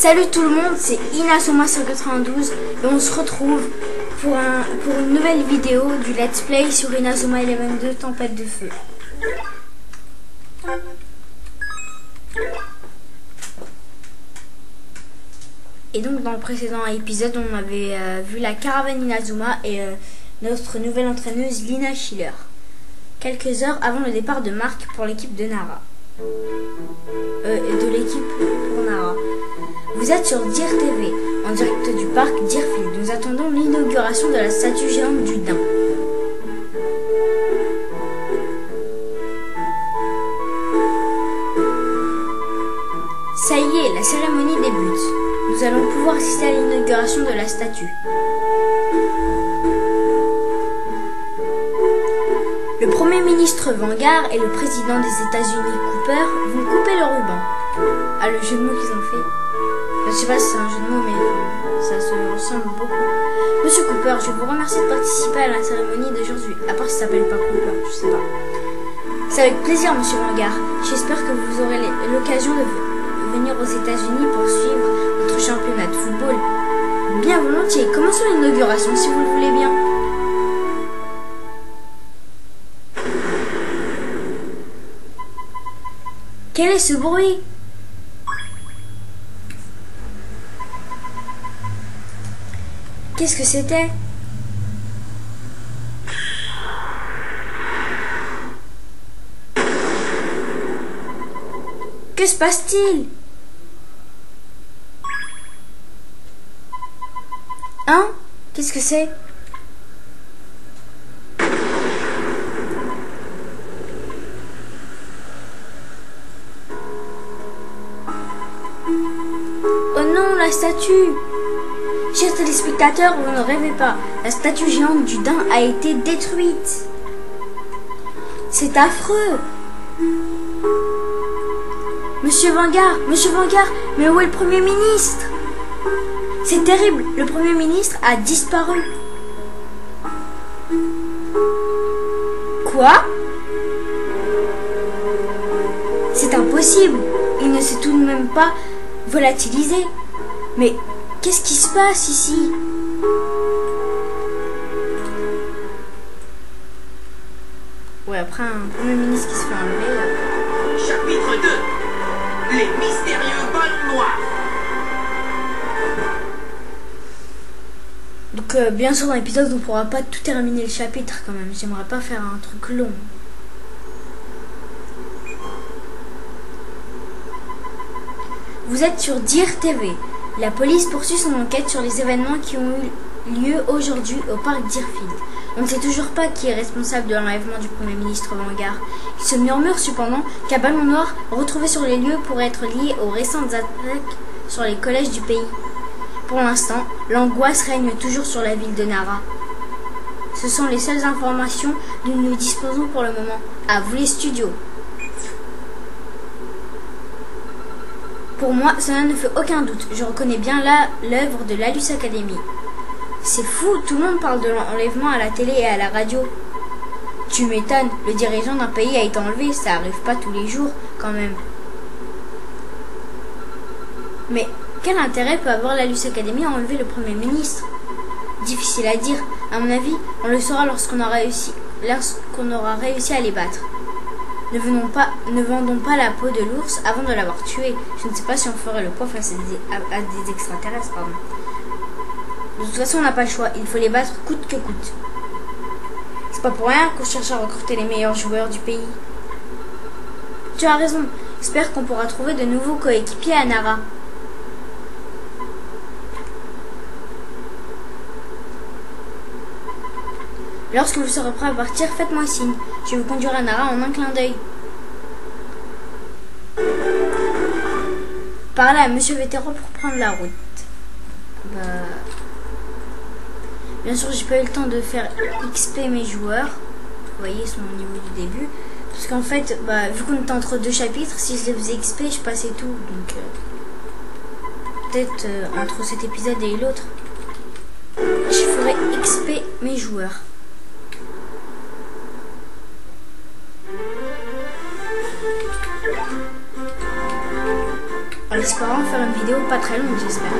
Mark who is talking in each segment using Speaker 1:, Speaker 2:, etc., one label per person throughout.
Speaker 1: Salut tout le monde, c'est Inazuma192 et on se retrouve pour une nouvelle vidéo du Let's Play sur Inazuma Eleven 2 Tempête de Feu. Et donc dans le précédent épisode, on avait vu la caravane Inazuma et notre nouvelle entraîneuse Lina Schiller. Quelques heures avant le départ de Marc pour l'équipe de Nara. De l'équipe pour Nara. Vous êtes sur Deer TV, en direct du parc Deerfield. Nous attendons l'inauguration de la statue géante du daim. Ça y est, la cérémonie débute. Nous allons pouvoir assister à l'inauguration de la statue. Le Premier ministre Vanguard et le président des États-Unis Cooper vont couper le ruban. Ah, le jeu de mots qu'ils ont fait. Je sais pas si c'est un jeu de mots, mais ça se ressemble beaucoup. Monsieur Cooper, je vous remercie de participer à la cérémonie d'aujourd'hui. À part si ça s'appelle pas Cooper, je sais pas. C'est avec plaisir, monsieur Vanguard. J'espère que vous aurez l'occasion de venir aux États-Unis pour suivre notre championnat de football. Bien volontiers. Commençons l'inauguration si vous le voulez bien. Quel est ce bruit? Qu'est-ce que c'était? Que se passe-t-il? Hein? Qu'est-ce que c'est? Oh non, la statue! Chers téléspectateurs, vous ne rêvez pas, la statue géante du daim a été détruite. C'est affreux. Monsieur Vanguard, mais où est le Premier ministre? C'est terrible, le Premier ministre a disparu. Quoi? C'est impossible, il ne s'est tout de même pas volatilisé. Mais qu'est-ce qui se passe ici? Ouais, après un Premier ministre qui se fait enlever.
Speaker 2: Chapitre 2. Les mystérieux ballons noirs.
Speaker 1: Donc bien sûr dans l'épisode on pourra pas tout terminer le chapitre quand même. J'aimerais pas faire un truc long. Vous êtes sur Deer TV. La police poursuit son enquête sur les événements qui ont eu lieu aujourd'hui au parc Deerfield. On ne sait toujours pas qui est responsable de l'enlèvement du Premier ministre Vanguard. Il se murmure cependant qu'un ballon noir retrouvé sur les lieux pourrait être lié aux récentes attaques sur les collèges du pays. Pour l'instant, l'angoisse règne toujours sur la ville de Nara. Ce sont les seules informations dont nous disposons pour le moment. À vous les studios. Pour moi, cela ne fait aucun doute. Je reconnais bien là l'œuvre de l'Alus Academy. C'est fou, tout le monde parle de l'enlèvement à la télé et à la radio. Tu m'étonnes, le dirigeant d'un pays a été enlevé, ça arrive pas tous les jours quand même. Mais quel intérêt peut avoir l'Alus Academy à enlever le Premier ministre? Difficile à dire. À mon avis, on le saura lorsqu'on aura réussi à les battre. Ne vendons pas la peau de l'ours avant de l'avoir tué. Je ne sais pas si on ferait le poids face à des extraterrestres, pardon. De toute façon, on n'a pas le choix. Il faut les battre coûte que coûte. C'est pas pour rien qu'on cherche à recruter les meilleurs joueurs du pays. Tu as raison. J'espère qu'on pourra trouver de nouveaux coéquipiers à Nara. Lorsque vous serez prêt à partir, faites-moi signe. Je vais vous conduire à Nara en un clin d'œil. Parlez à Monsieur Vétéran pour prendre la route. Bien sûr, j'ai pas eu le temps de faire XP mes joueurs. Vous voyez, ils sont au niveau du début. Parce qu'en fait, vu qu'on était entre deux chapitres, si je les faisais XP, je passais tout. Donc, peut-être entre cet épisode et l'autre, je ferai XP mes joueurs. en espérant faire une vidéo pas très longue, j'espère.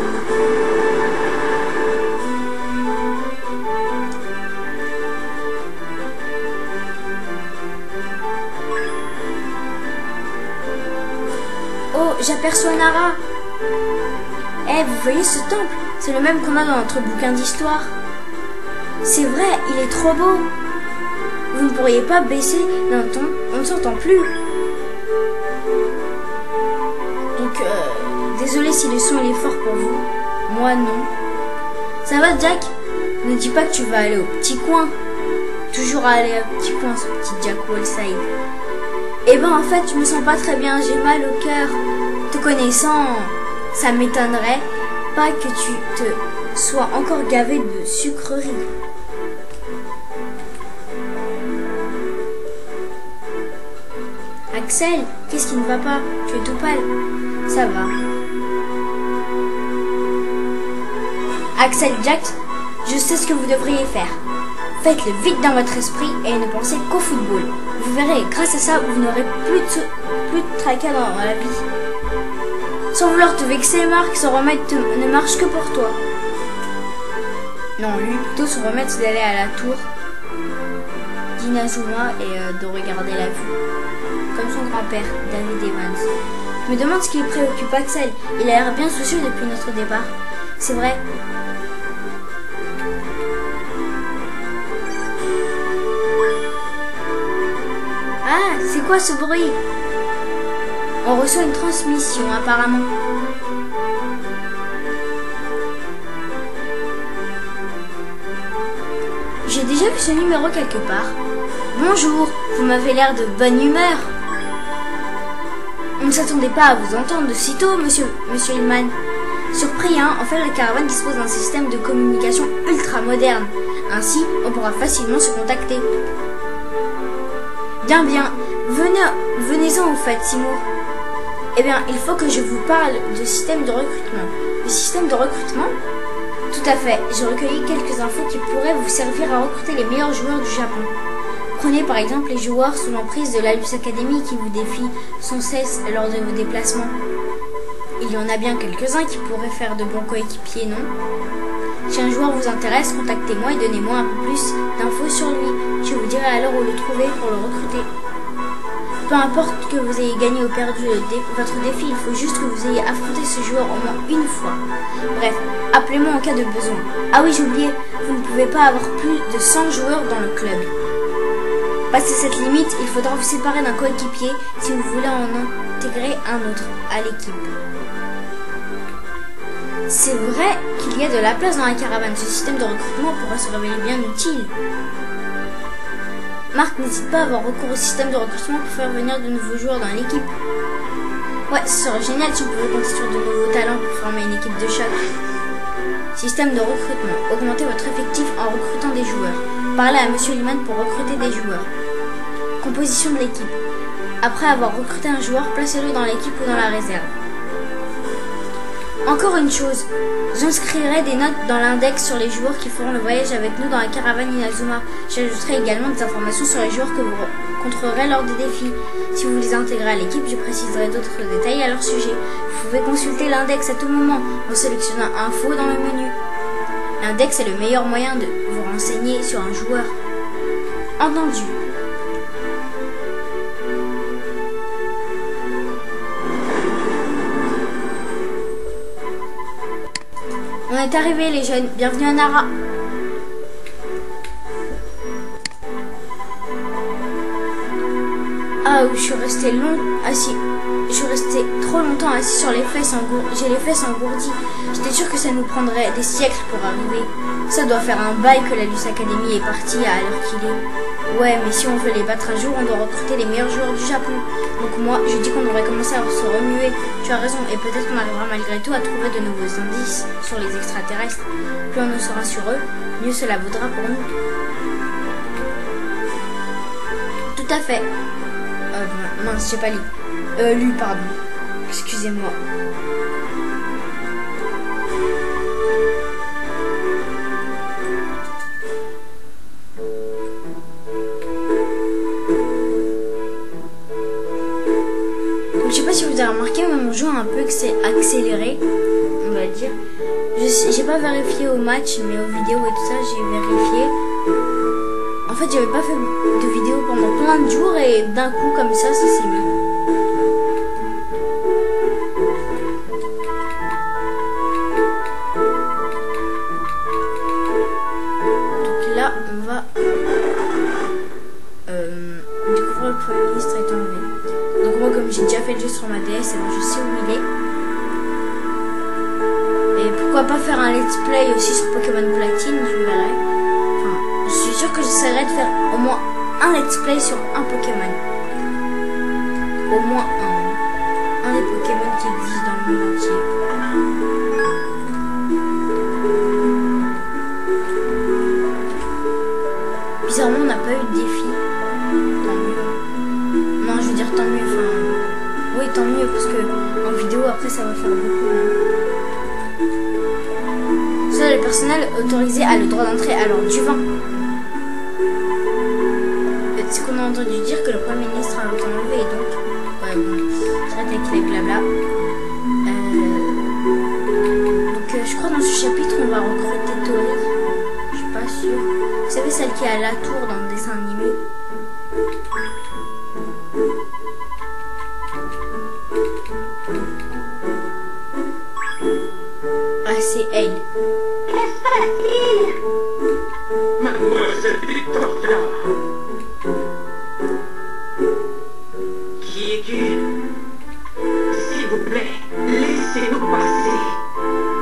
Speaker 1: Oh, j'aperçois Nara. Eh, vous voyez ce temple? C'est le même qu'on a dans notre bouquin d'histoire. C'est vrai, il est trop beau. Vous ne pourriez pas baisser d'un ton, on ne s'entend plus. Donc, désolé si le son il est fort pour vous. Moi, non. Ça va, Jack? Ne dis pas que tu vas aller au petit coin. Toujours aller au petit coin, ce petit Jack Wellside. Eh ben, en fait, je me sens pas très bien. J'ai mal au cœur. Te connaissant, ça m'étonnerait pas que tu te sois encore gavé de sucreries. Axel, qu'est-ce qui ne va pas? Tu es tout pâle. Ça va. Axel, Jack, je sais ce que vous devriez faire. Faites-le vite dans votre esprit et ne pensez qu'au football. Vous verrez, grâce à ça, vous n'aurez plus de tracas dans la vie. Sans vouloir te vexer, Marc, son remède ne marche que pour toi. Non, lui, plutôt son remède, c'est d'aller à la tour d'Inazuma et de regarder la vue. Comme son grand-père, David Evans. Je me demande ce qui le préoccupe, Axel. Il a l'air bien soucieux depuis notre départ. C'est vrai. Ah, c'est quoi ce bruit? On reçoit une transmission, apparemment. J'ai déjà vu ce numéro quelque part. Bonjour, vous m'avez l'air de bonne humeur. On ne s'attendait pas à vous entendre de sitôt, monsieur Hillman. Surpris, hein? En fait, la caravane dispose d'un système de communication ultra moderne. Ainsi, on pourra facilement se contacter. Bien, venez-en au fait, Seymour. Eh bien, il faut que je vous parle de système de recrutement. Le système de recrutement? Tout à fait. J'ai recueilli quelques infos qui pourraient vous servir à recruter les meilleurs joueurs du Japon. Prenez par exemple les joueurs sous l'emprise de l'Alus Academy qui vous défient sans cesse lors de vos déplacements. Il y en a bien quelques-uns qui pourraient faire de bons coéquipiers, non? Si un joueur vous intéresse, contactez-moi et donnez-moi un peu plus d'infos sur lui. Je vous dirai alors où le trouver pour le recruter. Peu importe que vous ayez gagné ou perdu votre défi, il faut juste que vous ayez affronté ce joueur au moins une fois. Bref, appelez-moi en cas de besoin. Ah oui, j'ai oublié, vous ne pouvez pas avoir plus de 100 joueurs dans le club. Passé cette limite, il faudra vous séparer d'un coéquipier si vous voulez en intégrer un autre à l'équipe. C'est vrai qu'il y a de la place dans la caravane. Ce système de recrutement pourra se révéler bien utile. Marc, n'hésite pas à avoir recours au système de recrutement pour faire venir de nouveaux joueurs dans l'équipe. Ouais, ce serait génial si on pouvait compter sur de nouveaux talents pour former une équipe de choc. Système de recrutement. Augmentez votre effectif en recrutant des joueurs. Parlez à Monsieur Hillman pour recruter des joueurs. Composition de l'équipe. Après avoir recruté un joueur, placez-le dans l'équipe ou dans la réserve. Encore une chose, j'inscrirai des notes dans l'index sur les joueurs qui feront le voyage avec nous dans la caravane Inazuma. J'ajouterai également des informations sur les joueurs que vous rencontrerez lors des défis. Si vous les intégrez à l'équipe, je préciserai d'autres détails à leur sujet. Vous pouvez consulter l'index à tout moment en sélectionnant Info dans le menu. L'index est le meilleur moyen de vous renseigner sur un joueur. Entendu. On est arrivés les jeunes, bienvenue à Nara. Ah, je suis resté trop longtemps assis sur les fesses engourdies. J'ai les fesses engourdies. J'étais sûre que ça nous prendrait des siècles pour arriver. Ça doit faire un bail que la Luce Academy est partie à l'heure qu'il est. Ouais, mais si on veut les battre un jour, on doit recruter les meilleurs joueurs du Japon. Donc moi, je dis qu'on devrait commencer à se remuer. Tu as raison, et peut-être qu'on arrivera malgré tout à trouver de nouveaux indices sur les extraterrestres. Plus on en saura sur eux, mieux cela vaudra pour nous. Tout à fait. Mince, j'ai pas lu. Pardon. Excusez-moi. Je sais pas si vous avez remarqué, mais on joue un un peu accéléré, on va dire. J'ai pas vérifié au match, mais aux vidéos et tout ça, j'ai vérifié. En fait, j'avais pas fait de vidéo pendant plein de jours et d'un coup, comme ça s'est mis. Donc là, on va découvrir le Premier ministre est enlevé. Donc moi, comme j'ai déjà fait le jeu sur ma DS, alors je sais où il est. Et pourquoi pas faire un let's play aussi sur Pokémon Platine, je verrai. Enfin, je suis sûr que j'essaierai de faire au moins un let's play sur un Pokémon. Au moins un des Pokémon qui existent dans le monde entier. Bizarrement, on n'a pas eu de défi. Tant mieux. Non, je veux dire tant mieux. Enfin, oui, tant mieux parce que en vidéo après ça va faire beaucoup. Le personnel autorisé a le droit d'entrer alors du vin. C'est qu'on a entendu dire que le Premier ministre a été enlevé et donc ouais bon, j'arrête avec les blabla. Donc je crois dans ce chapitre on va recruter Tori. Je suis pas sûre. Vous savez celle qui est à la tour dans le dessin animé. Ah c'est elle.
Speaker 2: Mademoiselle Victoria. Qui es-tu? S'il vous plaît, laissez-nous passer.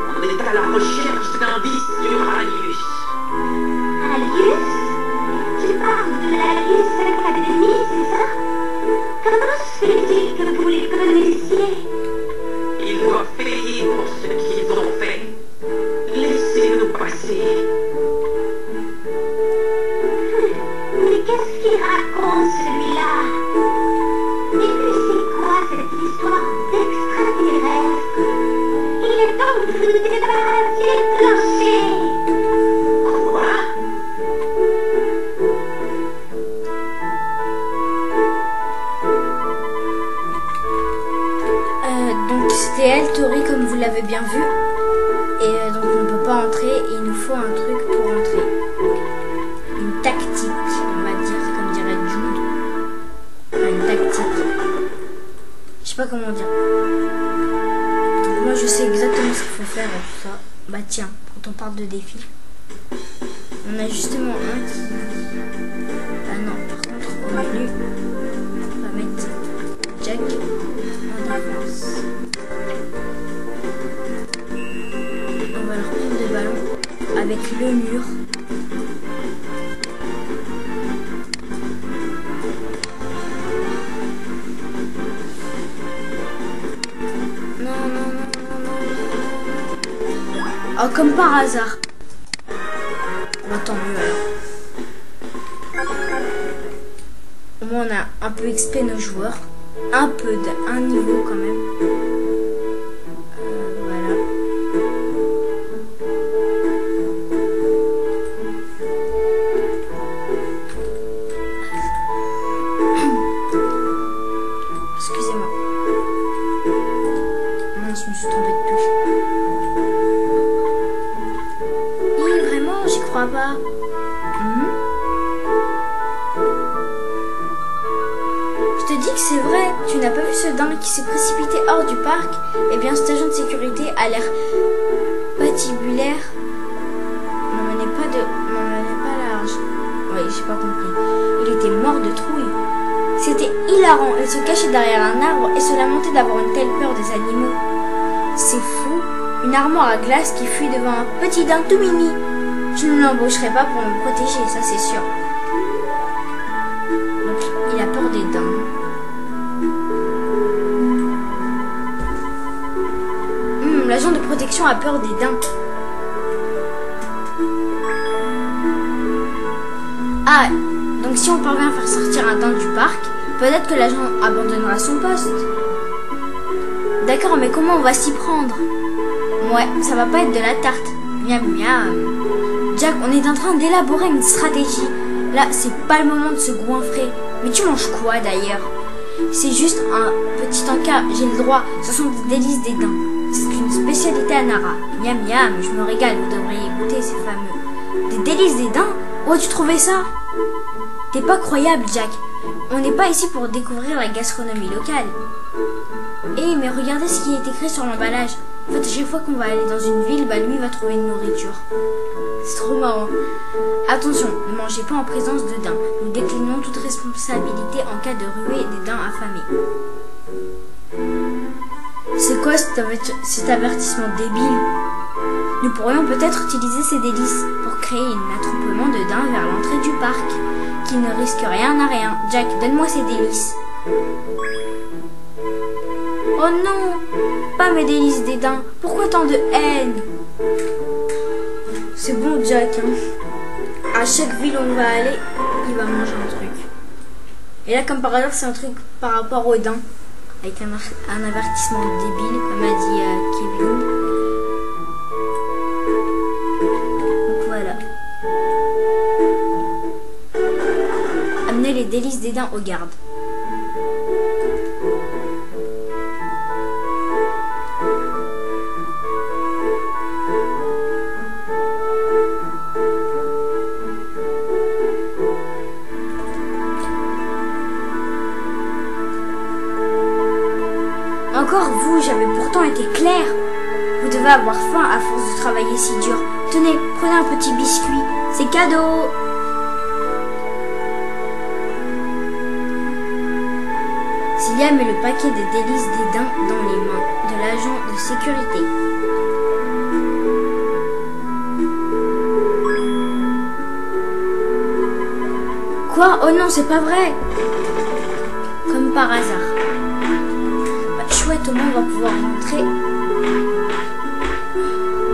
Speaker 2: On est à la recherche d'indices sur Alius.
Speaker 3: Alius? Tu parles de l'Alius Academy, c'est ça? Comment se fait-il que vous les connaissiez?
Speaker 2: Ils doivent payer pour ce qu'ils ont fait. Laissez-nous passer.
Speaker 3: Mais qu'est-ce qu'il raconte celui-là? Et puis c'est quoi cette histoire d'extraterrestre? Il est temps que vous nous débarrassiez de plancher.
Speaker 2: Quoi?
Speaker 1: Donc c'était elle, Tori, comme vous l'avez bien vu. Et donc on ne peut pas entrer et il nous faut un truc pour entrer. Une tactique, on va dire, comme dirait Jude. Enfin, une tactique. Je sais pas comment dire. Donc moi je sais exactement ce qu'il faut faire et tout ça. Bah tiens, quand on parle de défi. On a justement un qui... Ah non, par contre au menu, on va mettre Jack en défense. On va leur prendre des ballons avec le mur. Non, non, non, non, non, non. Oh, comme par hasard. Bon, tant mieux alors. Au moins on a un peu XP nos joueurs. Un peu d'un niveau quand même. Voilà. Excusez-moi. Je me suis trompée de touche. Oui, vraiment, j'y crois pas. Je te dis que c'est vrai, tu n'as pas vu ce dingue qui s'est précipité hors du parc? Eh bien, cet agent de sécurité a l'air patibulaire. N'en menait pas large. Oui, j'ai pas compris. Il était mort de trouille. C'était hilarant. Il se cachait derrière un arbre et se lamentait d'avoir une telle peur des animaux. C'est fou. Une armoire à glace qui fuit devant un petit dingue tout mini. Je ne l'embaucherai pas pour me protéger, ça c'est sûr. Donc, il a peur des dingues. L'agent de protection a peur des dingues. Ah, donc si on parvient à faire sortir un dingue du parc, peut-être que l'agent abandonnera son poste. D'accord, mais comment on va s'y prendre? Ouais, ça va pas être de la tarte. Miam miam. Jack, on est en train d'élaborer une stratégie. Là, c'est pas le moment de se goinfrer. Mais tu manges quoi d'ailleurs? C'est juste un Titanka, j'ai le droit. Ce sont des délices des daims. C'est une spécialité à Nara. Miam miam, je me régale, vous devriez goûter ces fameux. Des délices des daims? Où as-tu trouvé ça? T'es pas croyable, Jack. On n'est pas ici pour découvrir la gastronomie locale. Eh, mais regardez ce qui est écrit sur l'emballage. En fait, à chaque fois qu'on va aller dans une ville, bah lui va trouver une nourriture. C'est trop marrant. Attention, ne mangez pas en présence de daims. Nous déclinons toute responsabilité en cas de ruée des daims affamés. C'est quoi cet avertissement débile? Nous pourrions peut-être utiliser ces délices pour créer un attroupement de daims vers l'entrée du parc, qui ne risque rien à rien. Jack, donne-moi ces délices. Oh non, pas mes délices des daims. Pourquoi tant de haine? C'est bon, Jack. Hein. À chaque ville où on va aller, il va manger un truc. Et là, comme par hasard, c'est un truc par rapport aux daims. Avec un avertissement débile, comme a dit Kevin. Donc voilà. Amenez les délices des daims aux gardes. Encore vous, j'avais pourtant été clair. Vous devez avoir faim à force de travailler si dur. Tenez, prenez un petit biscuit. C'est cadeau. Cilia met le paquet de délices des daims dans les mains de l'agent de sécurité. Quoi? Oh non, c'est pas vrai. Comme par hasard. Chouette, au moins on va pouvoir rentrer.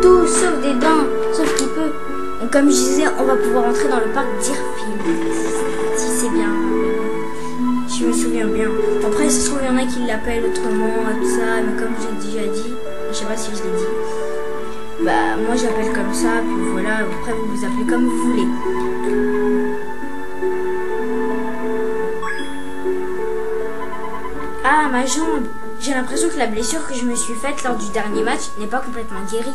Speaker 1: Tout sauf des dents, sauf qu'il peut. Donc, comme je disais, on va pouvoir rentrer dans le parc Deerfield. Si c'est bien. Je me souviens bien. Après, ça se trouve, il y en a qui l'appellent autrement, tout ça. Mais comme j'ai déjà dit, je sais pas si je l'ai dit. Bah, moi j'appelle comme ça, puis voilà. Après, vous vous appelez comme vous voulez. Ah, ma jambe! J'ai l'impression que la blessure que je me suis faite lors du dernier match n'est pas complètement guérie.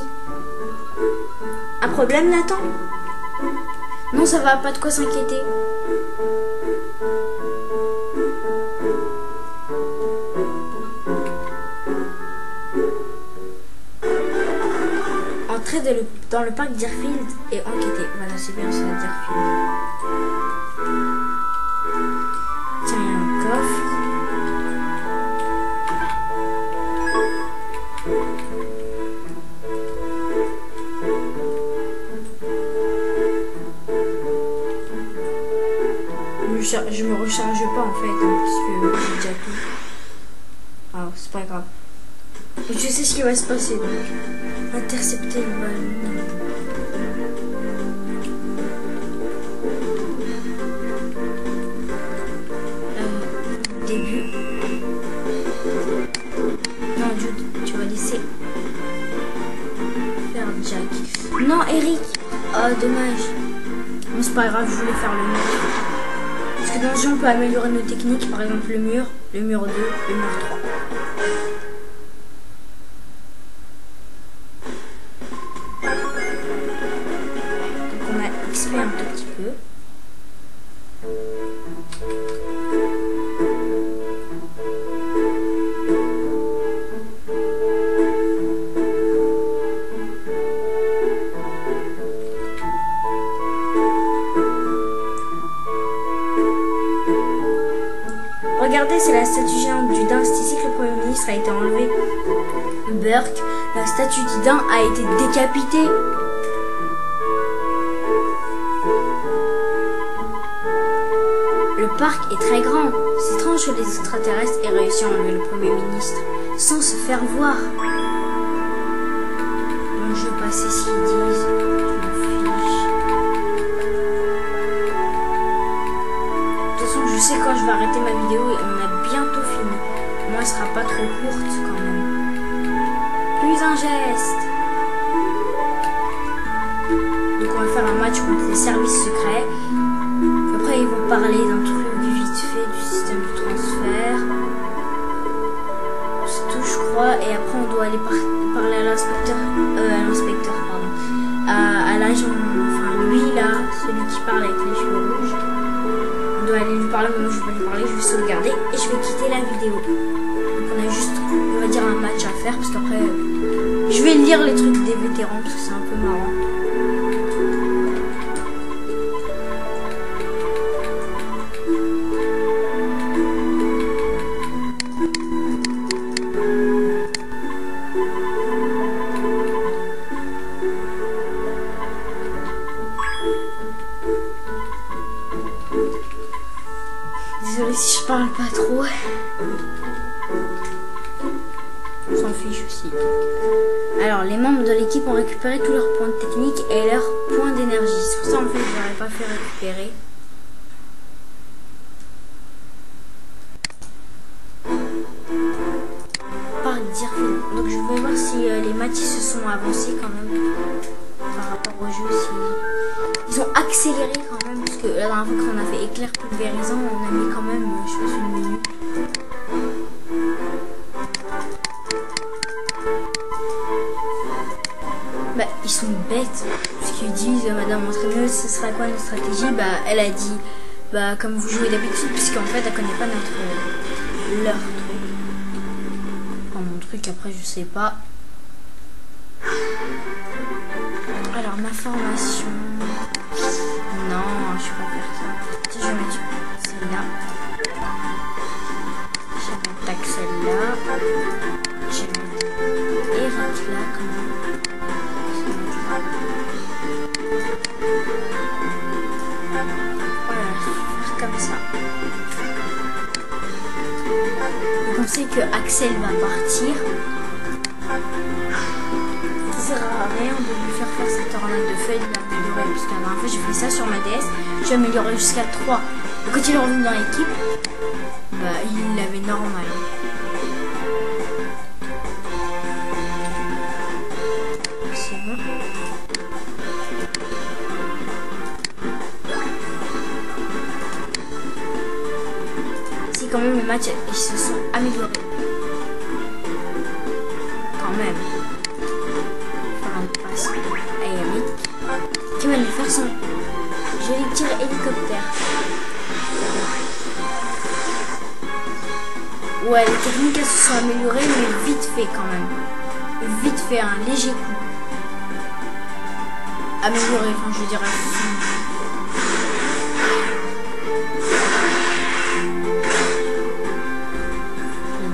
Speaker 1: Un problème, Nathan? Non, ça va, pas de quoi s'inquiéter. Entrez dans le parc Deerfield et enquêtez. Voilà, c'est bien ça, Deerfield. Tiens, il y a un coffre. Je me recharge pas en fait, hein, parce que j'ai déjà tout. Alors, c'est pas grave. Je sais ce qui va se passer donc. Intercepter le ballon. Début. Non, Jude, tu vas laisser faire Jack. Non, Eric. Oh, dommage. Bon, c'est pas grave, je voulais faire le mur. Parce que dans ce jeu, on peut améliorer nos techniques, par exemple le mur 2, le mur 3. Donc on a XP un tout petit peu. Regardez, c'est la statue géante du daim. C'est ici que le Premier ministre a été enlevé. Burke, la statue du daim a été décapitée. Le parc est très grand. C'est étrange que les extraterrestres aient réussi à enlever le Premier ministre sans se faire voir. Bon, je vais passer s'ils disent. Je sais quand je vais arrêter ma vidéo et on a bientôt fini. Moi, elle sera pas trop courte quand même. Plus un geste. Donc on va faire un match contre les services secrets. Après ils vont parler d'un truc vite fait du système de transfert. aller parler à l'inspecteur, pardon, à l'agent, enfin lui là, celui qui parle avec les cheveux rouges. On doit aller lui parler, mais moi je vais pas lui parler, je vais sauvegarder et je vais quitter la vidéo. Donc on a juste, on va dire, un match à faire parce qu'après, je vais lire les trucs des vétérans parce que c'est un peu marrant. Désolée si je parle pas trop. On s'en fiche aussi. Alors, les membres de l'équipe ont récupéré tous leurs points de technique et leurs points d'énergie. C'est pour ça en fait je n'aurais pas fait récupérer. Par dire. Donc je vais voir si les matchs se sont avancés quand même. Par rapport au jeu, si ils ont accéléré quand même, parce que la dernière fois qu'on a fait éclair pulvérisant, on a mis quand même, je pense, 1 minute. Bah, ils sont bêtes, parce qu'ils disent, Madame entraîneuse, ce sera quoi notre stratégie? Bah, elle a dit, bah, comme vous jouez d'habitude, puisqu'en fait, elle connaît pas leur truc. Enfin, mon truc, après, je sais pas. Alors, ma formation... Non, je vais pas faire ça. Si je vais mettre celle-là. Je vais mettre tac celle-là. Je vais mettre Eric là, quand même. Je vais mettre là. Voilà, je vais faire comme ça. Donc on sait que Axel va partir. Ça sert à rien de lui faire cette tornade de feuilles, de l'améliorer, parce que la dernière fois j'ai fait ça sur ma DS, j'ai amélioré jusqu'à 3. Et quand il est revenu dans l'équipe, bah il l'avait normal. C'est bon. Si quand même les matchs ils se sont améliorés. Quand même. Qui va lui faire son joli tir hélicoptère. Ouais, les techniques elles se sont améliorées, mais vite fait quand même. Vite fait, un léger coup. Amélioré, enfin je dirais.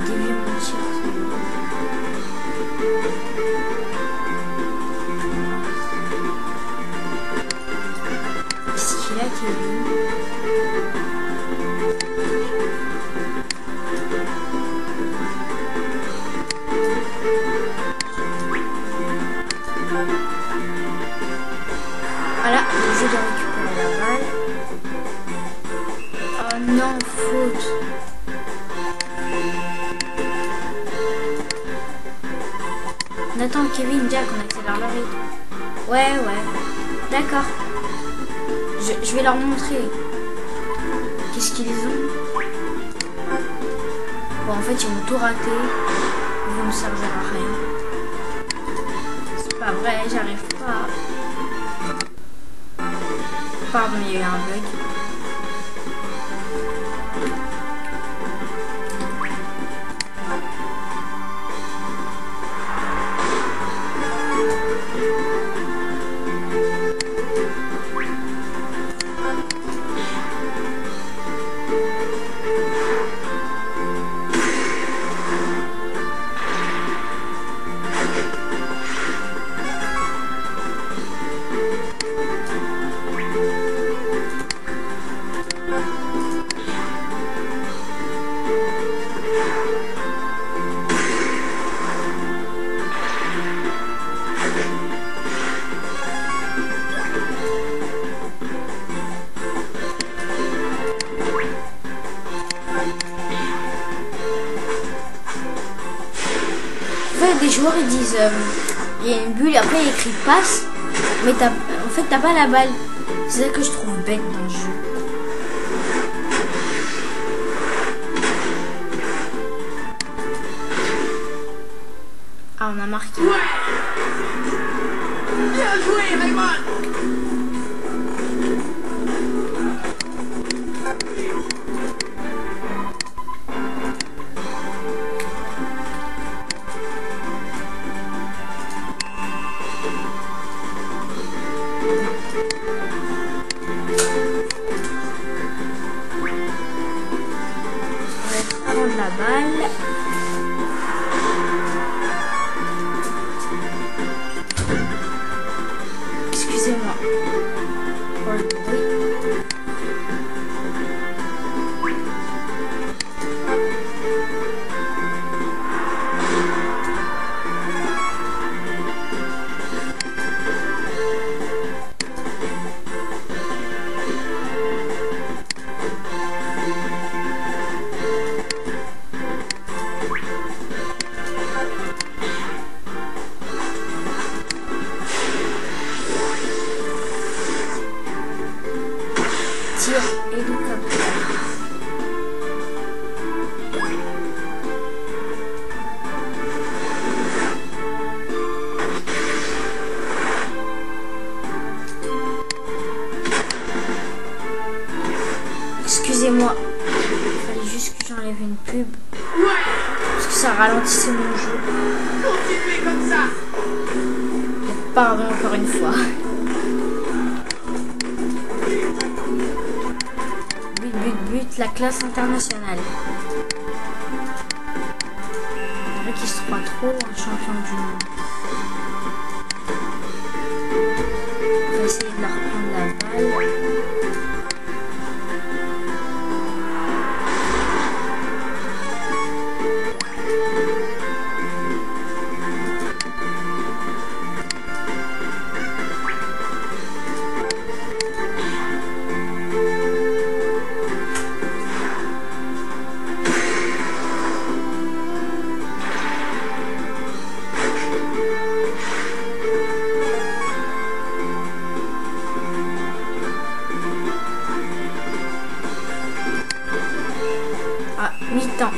Speaker 1: J'ai dévié mon tir. Voilà, je dois récupérer la balle. Oh non, faute. Nathan, Kevin, Jack, on accélère leur rythme. Ouais. D'accord. Je vais leur montrer. Qu'est-ce qu'ils ont? Bon, en fait, ils vont tout rater. Ils vont me servir à rien. C'est pas vrai, j'arrive pas. Pardon, il y a eu un bug. Les joueurs ils disent il y a une bulle, après il y a écrit passe, mais en fait t'as pas la balle. C'est ça que je trouve bête dans le jeu. Ah, on a marqué.
Speaker 2: Ouais. Bien joué, Raymond.
Speaker 1: On va prendre la balle. Excusez-moi pour le bruit. Tir hélicoptère. Excusez-moi, il fallait juste que j'enlève une pub
Speaker 2: Ouais.
Speaker 1: parce que ça ralentissait mon jeu.
Speaker 2: Continuez comme ça.
Speaker 1: Pardon encore une fois. But, la classe internationale. Il y en a qui se croient trop un champion du monde. On va essayer de leur prendre la balle. Ah, mi-temps.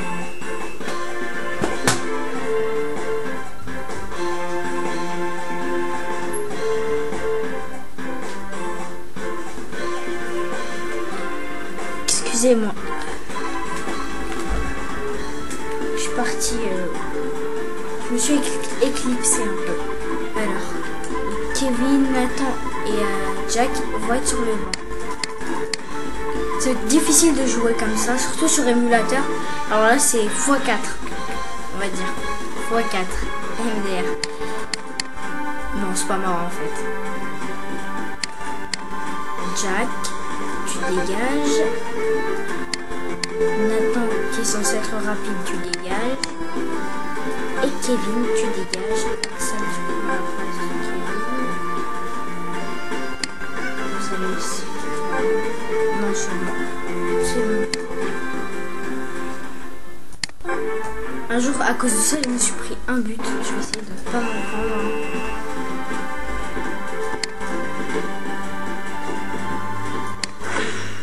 Speaker 1: Excusez-moi. Je suis partie. Je me suis éclipsée un peu. Alors, Kevin, Nathan et Jack vont être sur le banc. C'est difficile de jouer comme ça, surtout sur émulateur. Alors là, c'est x4, on va dire. x4, MDR. Non, c'est pas marrant en fait. Jack, tu dégages. Nathan, qui est censé être rapide, tu dégages. Et Kevin, tu dégages. Ça, du coup, à la place de Kevin. Vous allez aussi. Non, c'est bon. C'est bon. Un jour, à cause de ça, je me suis pris un but. Je vais essayer de ne pas m'en prendre.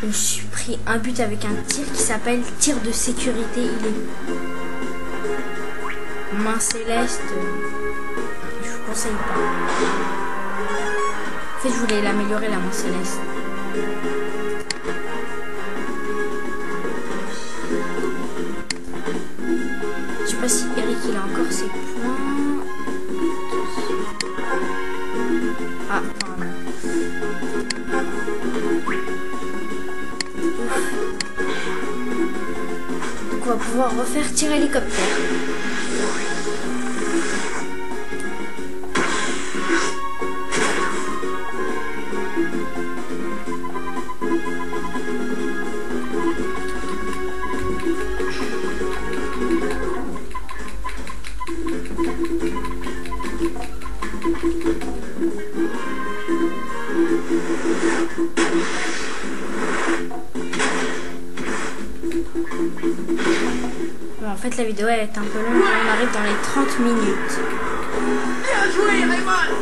Speaker 1: Je me suis pris un but avec un tir qui s'appelle tir de sécurité. Il est main céleste. Je vous conseille pas. En fait, je voulais l'améliorer, la main céleste. Je sais pas si Eric il a encore ses points. Ah, pardon. Donc on va pouvoir refaire tir hélicoptère. Bon, en fait, la vidéo elle est un peu longue. On arrive dans les 30 minutes.
Speaker 2: Bien joué, Raymond.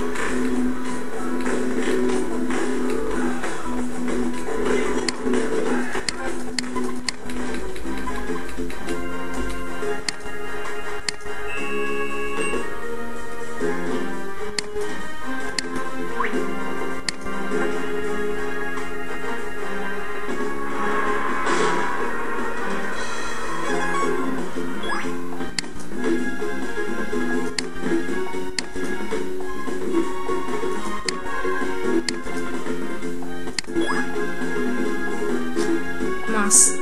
Speaker 1: Mince.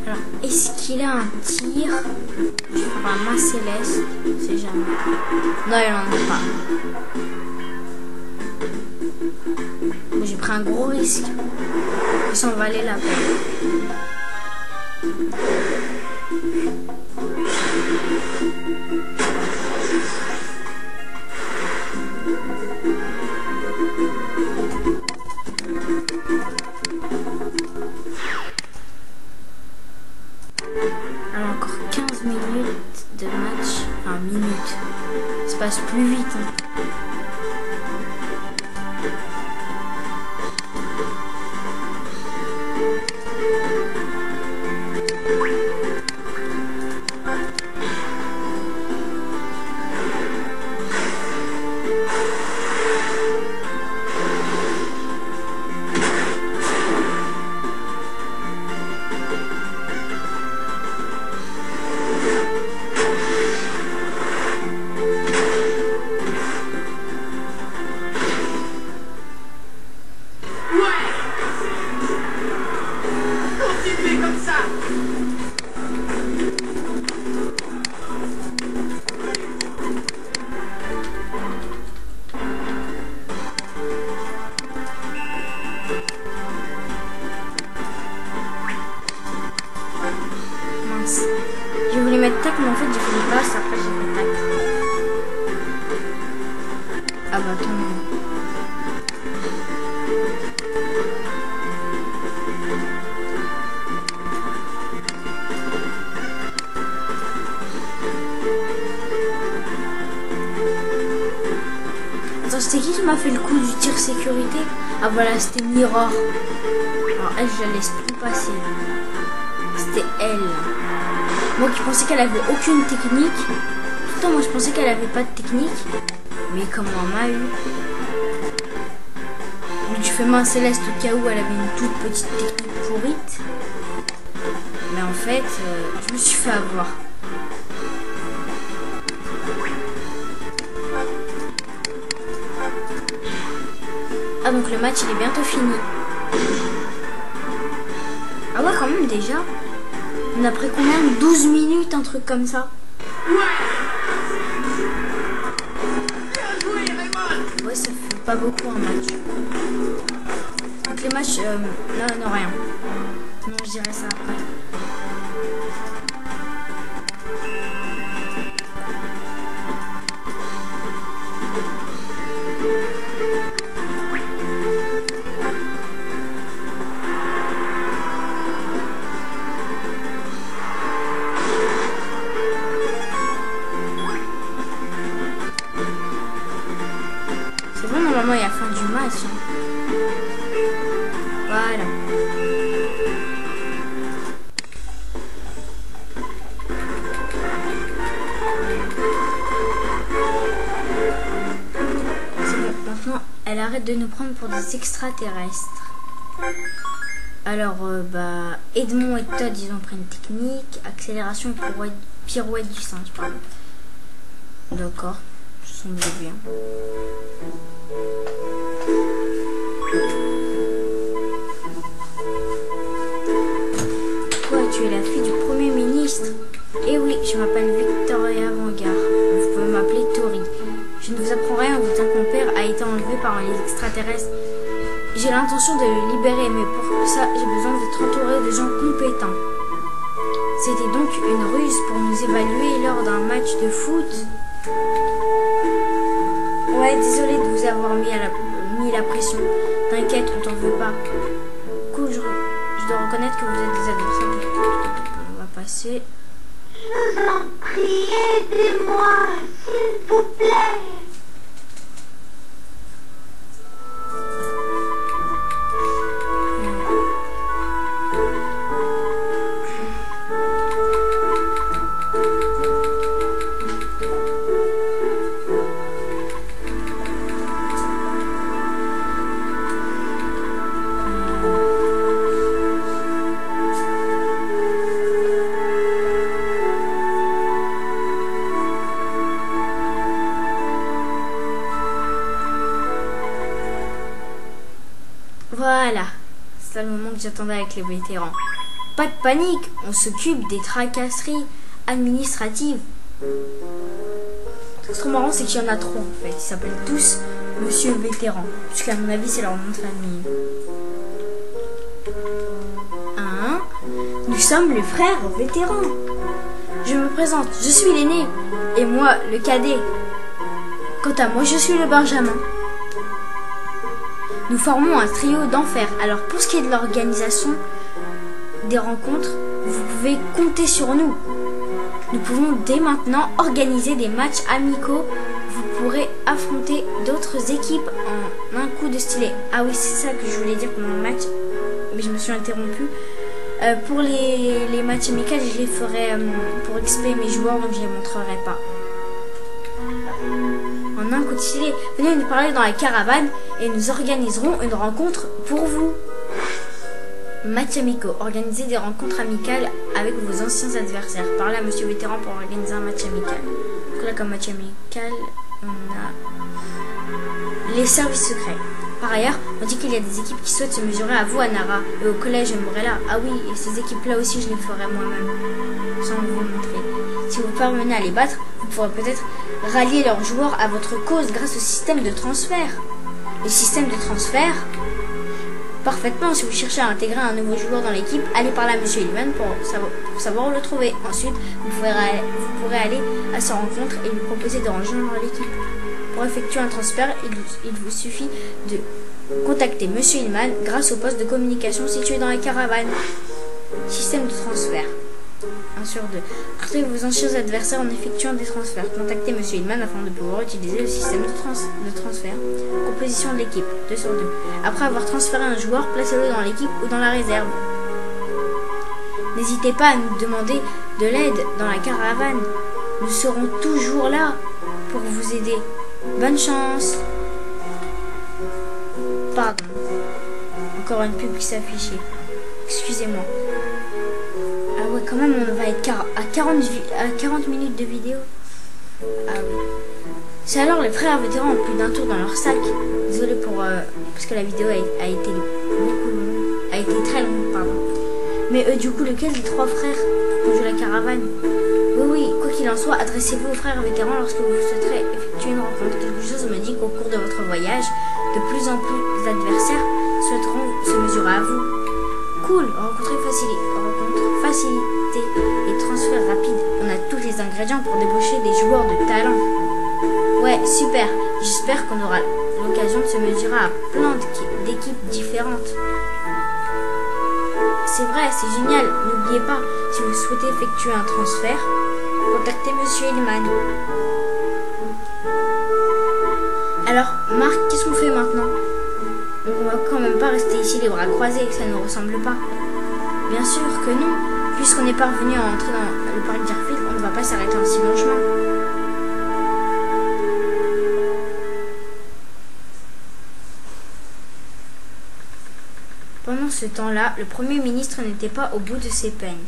Speaker 1: Alors, est-ce qu'il a un tir sur un main céleste? C'est jamais. Non, il en a pas. Bon, j'ai pris un gros risque. Ça en valait la peine. Alors encore 15 minutes de match, enfin minutes, ça passe plus vite. Hein. Je voulais mettre tac, mais en fait j'ai fait une passe, après j'ai fait tac. Ah bah attends. Attends, c'était qui m'a fait le coup du tir sécurité? Ah voilà, c'était Mirror. Alors elle, je la laisse plus passer. C'était elle. Moi qui pensais qu'elle avait aucune technique. Pourtant moi je pensais qu'elle avait pas de technique. Mais comme on m'a eu. Donc je fais main céleste au cas où elle avait une toute petite technique pourrite. Mais en fait, je me suis fait avoir. Ah donc le match il est bientôt fini. Ah ouais quand même déjà. On a pris combien? 12 minutes, un truc comme ça. Ouais, ça fait pas beaucoup un match. Donc les matchs, non, rien. Non, je dirais ça après. Normalement il y a la fin du match. Hein. Voilà. C'est bon, maintenant elle arrête de nous prendre pour des extraterrestres. Alors bah Edmond et Todd ils ont pris une technique, accélération et pirouette du singe, pardon. D'accord, ça semble bien. Toi, tu es la fille du Premier ministre. Eh oui, je m'appelle Victoria Vanguard. Vous pouvez m'appeler Tori. Je ne vous apprends rien, vous dites que mon père a été enlevé par les extraterrestres. J'ai l'intention de le libérer, mais pour ça, j'ai besoin d'être entouré de gens compétents. C'était donc une ruse pour nous évaluer lors d'un match de foot. Ouais, désolé de vous avoir mis la pression. T'inquiète, on t'en veut pas. Cool, je dois reconnaître que vous êtes des adversaires. On va passer.
Speaker 3: Je vous en prie, aidez-moi, s'il vous plaît.
Speaker 1: Voilà, c'est le moment que j'attendais avec les vétérans. Pas de panique, on s'occupe des tracasseries administratives. Ce qui est marrant, c'est qu'il y en a trop en fait. Ils s'appellent tous Monsieur Vétéran, puisqu'à mon avis, c'est leur nom de famille. Nous sommes les frères vétérans. Je me présente, je suis l'aîné, et moi, le cadet. Quant à moi, je suis le benjamin. Nous formons un trio d'enfer. Alors pour ce qui est de l'organisation des rencontres, vous pouvez compter sur nous. Nous pouvons dès maintenant organiser des matchs amicaux. Vous pourrez affronter d'autres équipes en un coup de stylet. Ah oui, c'est ça que je voulais dire pendant le match, mais je me suis interrompue. Pour les matchs amicaux, je les ferai pour XP mes joueurs, donc je les montrerai pas. En un coup de stylet, venez nous parler dans la caravane et nous organiserons une rencontre pour vous. Match amicaux. Organisez des rencontres amicales avec vos anciens adversaires. Parlez à Monsieur Vétéran pour organiser un match amical. Donc là, comme match amical, on a les services secrets. Par ailleurs, on dit qu'il y a des équipes qui souhaitent se mesurer à vous, à Nara, et au collège Morella. Ah oui, et ces équipes-là aussi, je les ferai moi-même, sans vous montrer. Si vous parvenez à les battre, vous pourrez peut-être rallier leurs joueurs à votre cause grâce au système de transfert. Le système de transfert, parfaitement, si vous cherchez à intégrer un nouveau joueur dans l'équipe, allez parler à Monsieur Hillman pour savoir où le trouver. Ensuite, vous pourrez aller à sa rencontre et lui proposer de rejoindre l'équipe. Pour effectuer un transfert, il vous suffit de contacter Monsieur Hillman grâce au poste de communication situé dans la caravane. Système de transfert. 1 sur 2. Retrouvez vos anciens adversaires en effectuant des transferts. Contactez Monsieur Hillman afin de pouvoir utiliser le système de transfert. Composition de l'équipe. 2 sur 2. Après avoir transféré un joueur, placez-le dans l'équipe ou dans la réserve. N'hésitez pas à nous demander de l'aide dans la caravane. Nous serons toujours là pour vous aider. Bonne chance. Pardon. Encore une pub qui s'affichait. Excusez-moi. Ah ouais, quand même, on va être à 40 minutes de vidéo. Ah oui. C'est alors les frères vétérans ont plus d'un tour dans leur sac. Désolé pour... parce que la vidéo a été beaucoup longue. A été très longue, pardon. Mais du coup, lequel des 3 frères ont joué la caravane? Oui, quoi qu'il en soit, adressez-vous aux frères vétérans lorsque vous souhaiterez effectuer une rencontre. Quelque chose me dit qu'au cours de votre voyage, de plus en plus d'adversaires souhaiteront se mesurer à vous. Cool, rencontre facilité et transfert rapide. On a tous les ingrédients pour débaucher des joueurs de talent. Ouais, super. J'espère qu'on aura l'occasion de se mesurer à plein d'équipes différentes. C'est vrai, c'est génial. N'oubliez pas, si vous souhaitez effectuer un transfert, contactez Monsieur Hillman. Alors, Marc, qu'est-ce qu'on fait maintenant? On va quand même pas rester ici les bras croisés, que ça ne nous ressemble pas. Bien sûr que non. Puisqu'on est parvenu à entrer dans le parc d'Airfield, on ne va pas s'arrêter en si long chemin. Pendant ce temps-là, le Premier ministre n'était pas au bout de ses peines.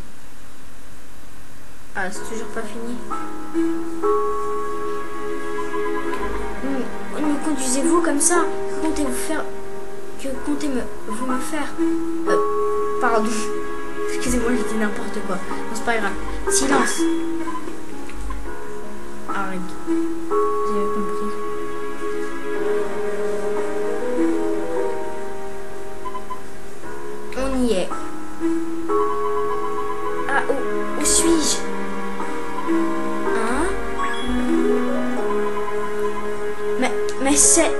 Speaker 1: Ah, c'est toujours pas fini. Me conduisez-vous comme ça? Que comptez-vous faire? Que comptez-vous me faire? Pardon. Excusez-moi, je dis n'importe quoi. Non, c'est pas grave. Silence. Arrête. J'avais compris. On y est. Ah, où suis-je? Hein? Mais c'est...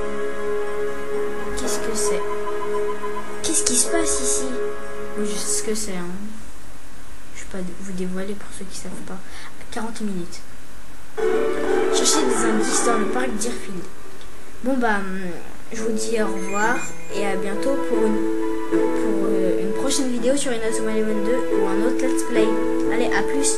Speaker 1: Qu'est-ce que c'est? Qu'est-ce qui se passe ici? Je sais ce que c'est. Hein. Je vais pas vous dévoiler pour ceux qui savent pas. 40 minutes. Chercher des indices dans le parc Deerfield. Bon bah, je vous dis au revoir et à bientôt pour une prochaine vidéo sur Inazuma Eleven 2 ou un autre let's play. Allez, à plus.